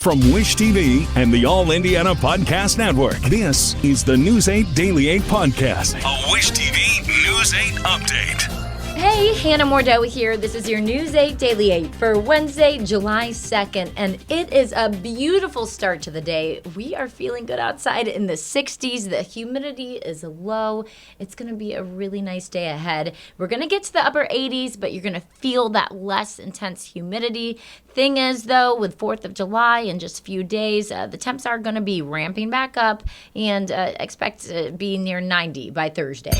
From Wish TV and the All Indiana Podcast Network, this is the News 8 Daily 8 Podcast, a Wish TV News 8 update. Hey, Hannah Mordeau here. This is your News 8 Daily 8 for Wednesday, July 2nd, and it is a beautiful start to the day. We are feeling good outside in the 60s. The humidity is low. It's going to be a really nice day ahead. We're going to get to the upper 80s, but you're going to feel that less intense humidity. Thing is, though, with 4th of July in just a few days, the temps are going to be ramping back up and expect to be near 90 by Thursday.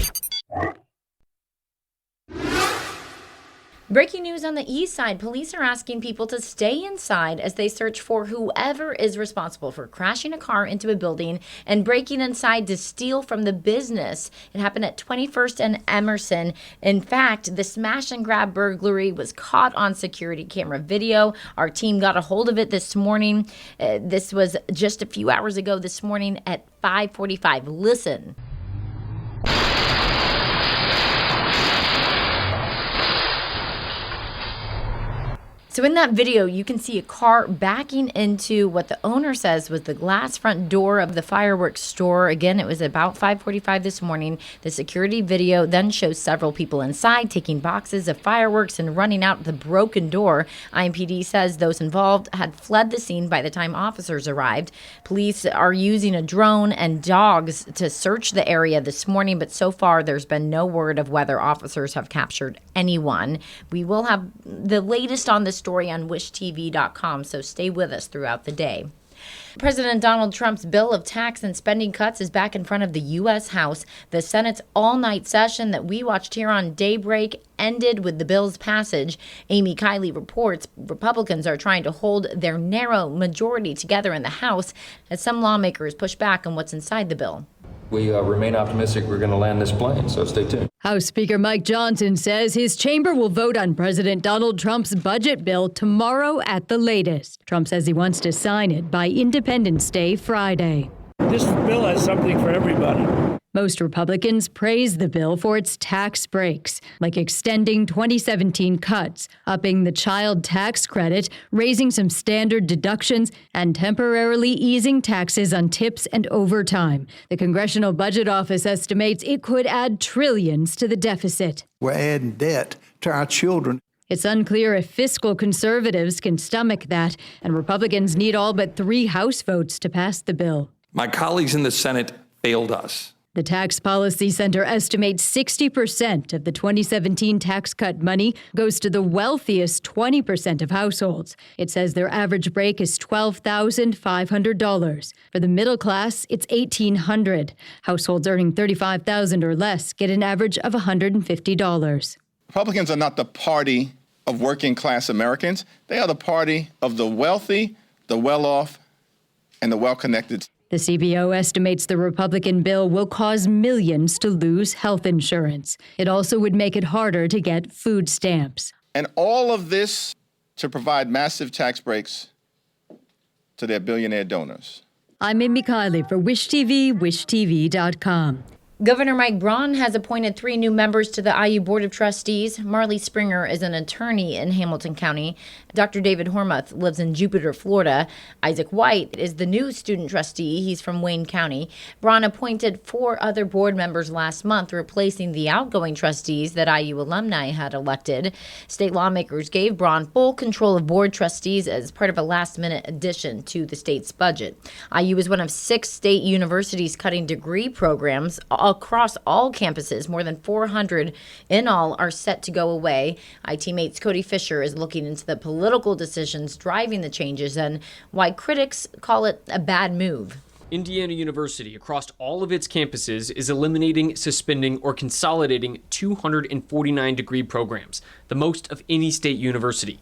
Breaking news on the east side. Police are asking people to stay inside as they search for whoever is responsible for crashing a car into a building and breaking inside to steal from the business. It happened at 21st and Emerson. In fact, the smash and grab burglary was caught on security camera video. Our team got a hold of it this morning. This was just a few hours ago this morning at 5:45. Listen. So in that video, you can see a car backing into what the owner says was the glass front door of the fireworks store. Again, it was about 5:45 this morning. The security video then shows several people inside taking boxes of fireworks and running out the broken door. IMPD says those involved had fled the scene by the time officers arrived. Police are using a drone and dogs to search the area this morning, but so far there's been no word of whether officers have captured anyone. We will have the latest on this story on wishtv.com, so stay with us throughout the day. President Donald Trump's bill of tax and spending cuts is back in front of the U.S. House. The Senate's all-night session that we watched here on Daybreak ended with the bill's passage. Amy Kiley reports Republicans are trying to hold their narrow majority together in the House as some lawmakers push back on what's inside the bill. We remain optimistic we're going to land this plane, so stay tuned. House Speaker Mike Johnson says his chamber will vote on President Donald Trump's budget bill tomorrow at the latest. Trump says he wants to sign it by Independence Day Friday. This bill has something for everybody. Most Republicans praise the bill for its tax breaks, like extending 2017 cuts, upping the child tax credit, raising some standard deductions, and temporarily easing taxes on tips and overtime. The Congressional Budget Office estimates it could add trillions to the deficit. We're adding debt to our children. It's unclear if fiscal conservatives can stomach that, and Republicans need all but 3 House votes to pass the bill. My colleagues in the Senate failed us. The Tax Policy Center estimates 60% of the 2017 tax cut money goes to the wealthiest 20% of households. It says their average break is $12,500. For the middle class, it's $1,800. Households earning $35,000 or less get an average of $150. Republicans are not the party of working class Americans. They are the party of the wealthy, the well-off, and the well-connected. The CBO estimates the Republican bill will cause millions to lose health insurance. It also would make it harder to get food stamps. And all of this to provide massive tax breaks to their billionaire donors. I'm Amy Kiley for Wish TV, wishtv.com. Governor Mike Braun has appointed 3 new members to the IU Board of Trustees. Marley Springer is an attorney in Hamilton County. Dr. David Hormuth lives in Jupiter, Florida. Isaac White is the new student trustee. He's from Wayne County. Braun appointed 4 other board members last month, replacing the outgoing trustees that IU alumni had elected. State lawmakers gave Braun full control of board trustees as part of a last-minute addition to the state's budget. IU is one of 6 state universities cutting degree programs across all campuses. More than 400 in all are set to go away. IT Mate's Cody Fisher is looking into the political decisions driving the changes and why critics call it a bad move. Indiana University, across all of its campuses, is eliminating, suspending, or consolidating 249 degree programs, the most of any state university.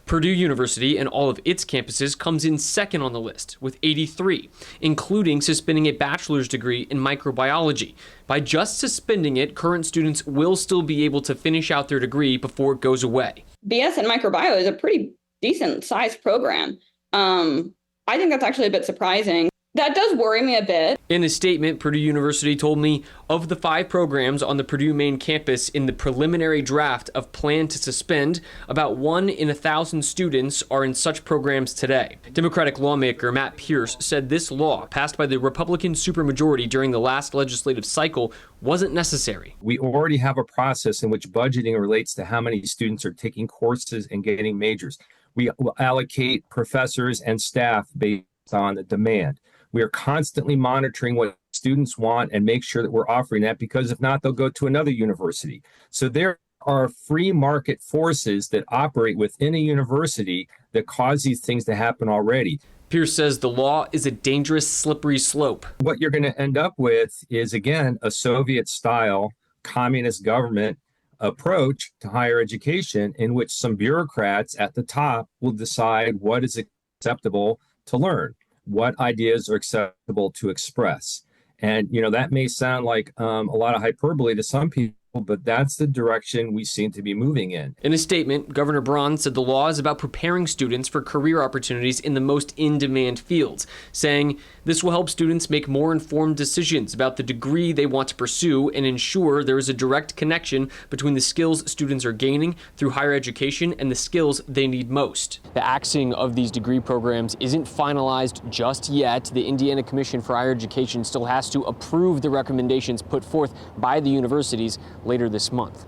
Purdue University and all of its campuses comes in second on the list with 83, including suspending a bachelor's degree in microbiology. By just suspending it, current students will still be able to finish out their degree before it goes away. BS in microbiology is a pretty decent sized program. I think that's actually a bit surprising. That does worry me a bit. In a statement, Purdue University told me of the 5 programs on the Purdue main campus in the preliminary draft of plan to suspend, about 1 in 1,000 students are in such programs today. Democratic lawmaker Matt Pierce said this law, passed by the Republican supermajority during the last legislative cycle, wasn't necessary. We already have a process in which budgeting relates to how many students are taking courses and getting majors. We will allocate professors and staff based on the demand. We are constantly monitoring what students want and make sure that we're offering that, because if not, they'll go to another university. So there are free market forces that operate within a university that cause these things to happen already. Pierce says the law is a dangerous, slippery slope. What you're going to end up with is, again, a Soviet-style communist government approach to higher education in which some bureaucrats at the top will decide what is acceptable to learn, what ideas are acceptable to express. And, that may sound like a lot of hyperbole to some people, but that's the direction we seem to be moving in. In a statement, Governor Braun said the law is about preparing students for career opportunities in the most in-demand fields, saying this will help students make more informed decisions about the degree they want to pursue and ensure there is a direct connection between the skills students are gaining through higher education and the skills they need most. The axing of these degree programs isn't finalized just yet. The Indiana Commission for Higher Education still has to approve the recommendations put forth by the universities later this month.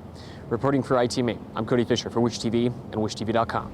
Reporting for ITMA, I'm Cody Fisher for Wish TV and WishTV.com.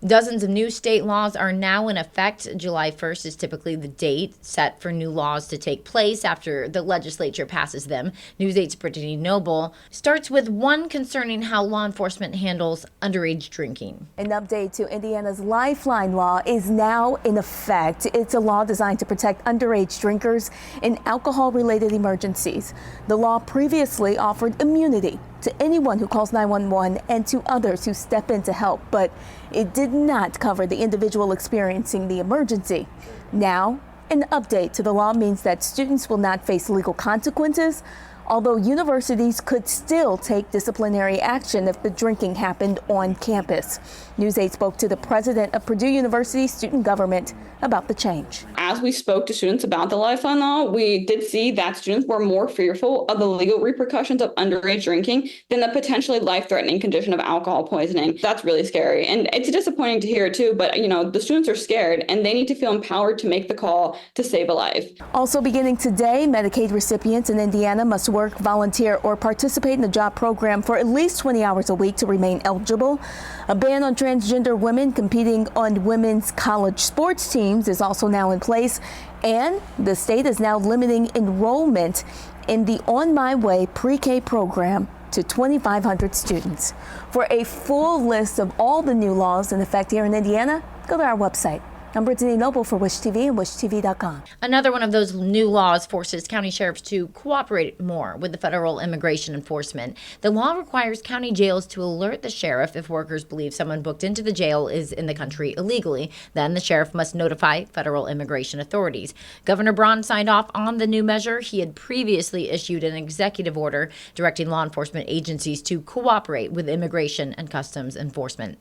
Dozens of new state laws are now in effect. July 1st is typically the date set for new laws to take place after the legislature passes them. News 8's Brittany Noble starts with one concerning how law enforcement handles underage drinking. An update to Indiana's Lifeline law is now in effect. It's a law designed to protect underage drinkers in alcohol-related emergencies. The law previously offered immunity to anyone who calls 911 and to others who step in to help, but it did not cover the individual experiencing the emergency. Now, an update to the law means that students will not face legal consequences, although universities could still take disciplinary action if the drinking happened on campus. News 8 spoke to the president of Purdue University Student Government about the change. As we spoke to students about the Lifeline law, we did see that students were more fearful of the legal repercussions of underage drinking than the potentially life-threatening condition of alcohol poisoning. That's really scary. And it's disappointing to hear too, but the students are scared and they need to feel empowered to make the call to save a life. Also beginning today, Medicaid recipients in Indiana must work, volunteer, or participate in the job program for at least 20 hours a week to remain eligible. A ban on transgender women competing on women's college sports teams is also now in place, and the state is now limiting enrollment in the On My Way pre-K program to 2,500 students. For a full list of all the new laws in effect here in Indiana, go to our website. I'm Brittany Noble for Wish TV and WishTV.com. Another one of those new laws forces county sheriffs to cooperate more with the federal immigration enforcement. The law requires county jails to alert the sheriff if workers believe someone booked into the jail is in the country illegally. Then the sheriff must notify federal immigration authorities. Governor Braun signed off on the new measure. He had previously issued an executive order directing law enforcement agencies to cooperate with immigration and customs enforcement.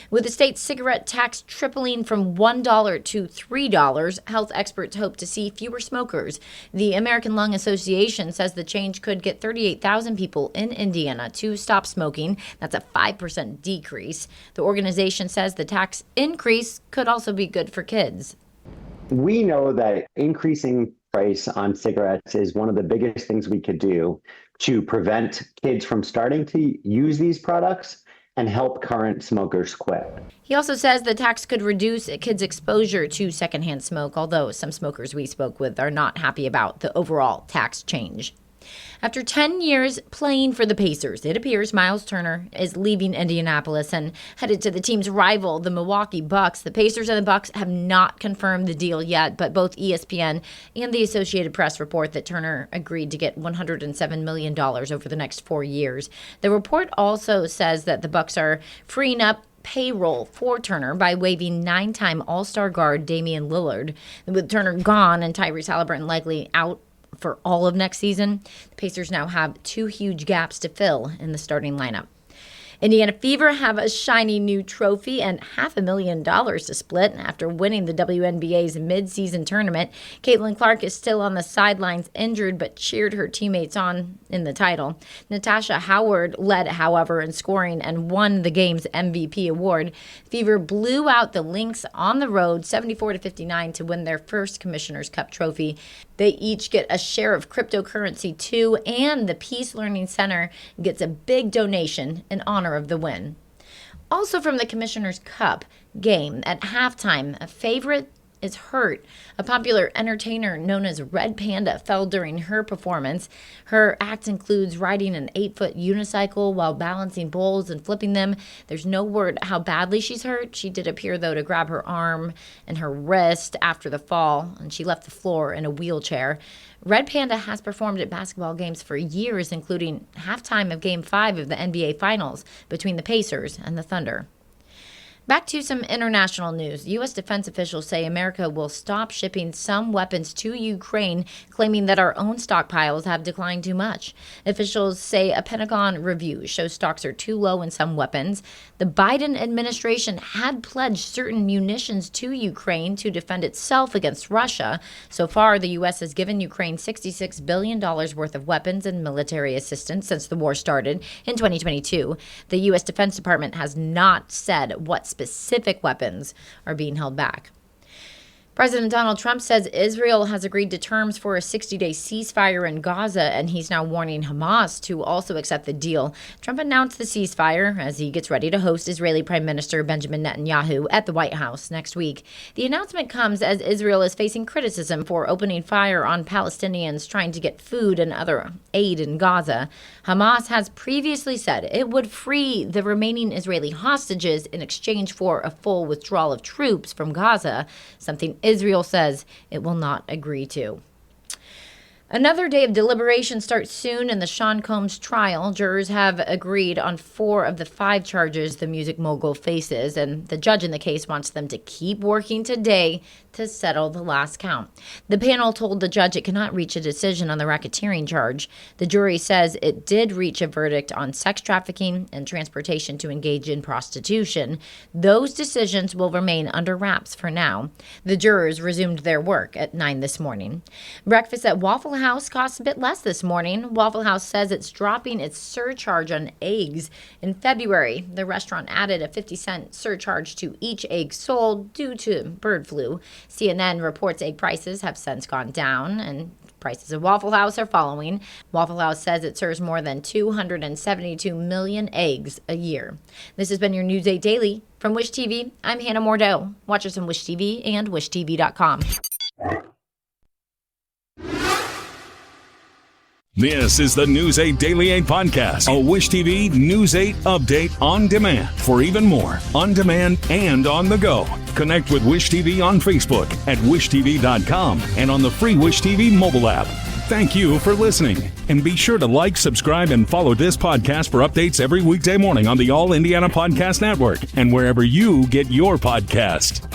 With the state's cigarette tax tripling from $1 to $3, health experts hope to see fewer smokers. The American Lung Association says the change could get 38,000 people in Indiana to stop smoking. That's a 5% decrease. The organization says the tax increase could also be good for kids. We know that increasing price on cigarettes is one of the biggest things we could do to prevent kids from starting to use these products and help current smokers quit. He also says the tax could reduce kids' exposure to secondhand smoke, although some smokers we spoke with are not happy about the overall tax change. After 10 years playing for the Pacers, it appears Myles Turner is leaving Indianapolis and headed to the team's rival, the Milwaukee Bucks. The Pacers and the Bucks have not confirmed the deal yet, but both ESPN and the Associated Press report that Turner agreed to get $107 million over the next 4 years. The report also says that the Bucks are freeing up payroll for Turner by waiving 9-time All-Star guard Damian Lillard. With Turner gone and Tyrese Halliburton likely out for all of next season, the Pacers now have 2 huge gaps to fill in the starting lineup. Indiana Fever have a shiny new trophy and $500,000 to split after winning the WNBA's midseason tournament. Caitlin Clark is still on the sidelines injured, but cheered her teammates on in the title. Natasha Howard led, however, in scoring and won the game's MVP award. Fever blew out the Lynx on the road 74-59 to win their first Commissioner's Cup trophy. They each get a share of cryptocurrency too, and the Peace Learning Center gets a big donation in honor of the win. Also from the Commissioner's Cup game, at halftime, a favorite is hurt. A popular entertainer known as Red Panda fell during her performance. Her act includes riding an 8-foot unicycle while balancing bowls and flipping them. There's no word how badly she's hurt. She did appear, though, to grab her arm and her wrist after the fall, and she left the floor in a wheelchair. Red Panda has performed at basketball games for years, including halftime of Game 5 of the NBA Finals between the Pacers and the Thunder. Back to some international news. U.S. defense officials say America will stop shipping some weapons to Ukraine, claiming that our own stockpiles have declined too much. Officials say a Pentagon review shows stocks are too low in some weapons. The Biden administration had pledged certain munitions to Ukraine to defend itself against Russia. So far, the U.S. has given Ukraine $66 billion worth of weapons and military assistance since the war started in 2022. The U.S. Defense Department has not said what specific weapons are being held back. President Donald Trump says Israel has agreed to terms for a 60-day ceasefire in Gaza, and he's now warning Hamas to also accept the deal. Trump announced the ceasefire as he gets ready to host Israeli Prime Minister Benjamin Netanyahu at the White House next week. The announcement comes as Israel is facing criticism for opening fire on Palestinians trying to get food and other aid in Gaza. Hamas has previously said it would free the remaining Israeli hostages in exchange for a full withdrawal of troops from Gaza, something Israel says it will not agree to. Another day of deliberation starts soon in the Sean Combs trial. Jurors have agreed on 4 of the 5 charges the music mogul faces, and the judge in the case wants them to keep working today to settle the last count. The panel told the judge it cannot reach a decision on the racketeering charge. The jury says it did reach a verdict on sex trafficking and transportation to engage in prostitution. Those decisions will remain under wraps for now. The jurors resumed their work at 9 this morning. Breakfast at Waffle House costs a bit less this morning. Waffle House says it's dropping its surcharge on eggs. In February, the restaurant added a 50-cent surcharge to each egg sold due to bird flu. CNN reports egg prices have since gone down, and prices of Waffle House are following. Waffle House says it serves more than 272 million eggs a year. This has been your News 8 Daily. From Wish TV, I'm Hannah Mordeau. Watch us on Wish TV and WishTV.com. This is the News 8 Daily 8 podcast, a Wish TV News 8 update on demand. For even more, on demand and on the go. Connect with Wish TV on Facebook at WishTV.com and on the free Wish TV mobile app. Thank you for listening. And be sure to like, subscribe, and follow this podcast for updates every weekday morning on the All Indiana Podcast Network and wherever you get your podcast.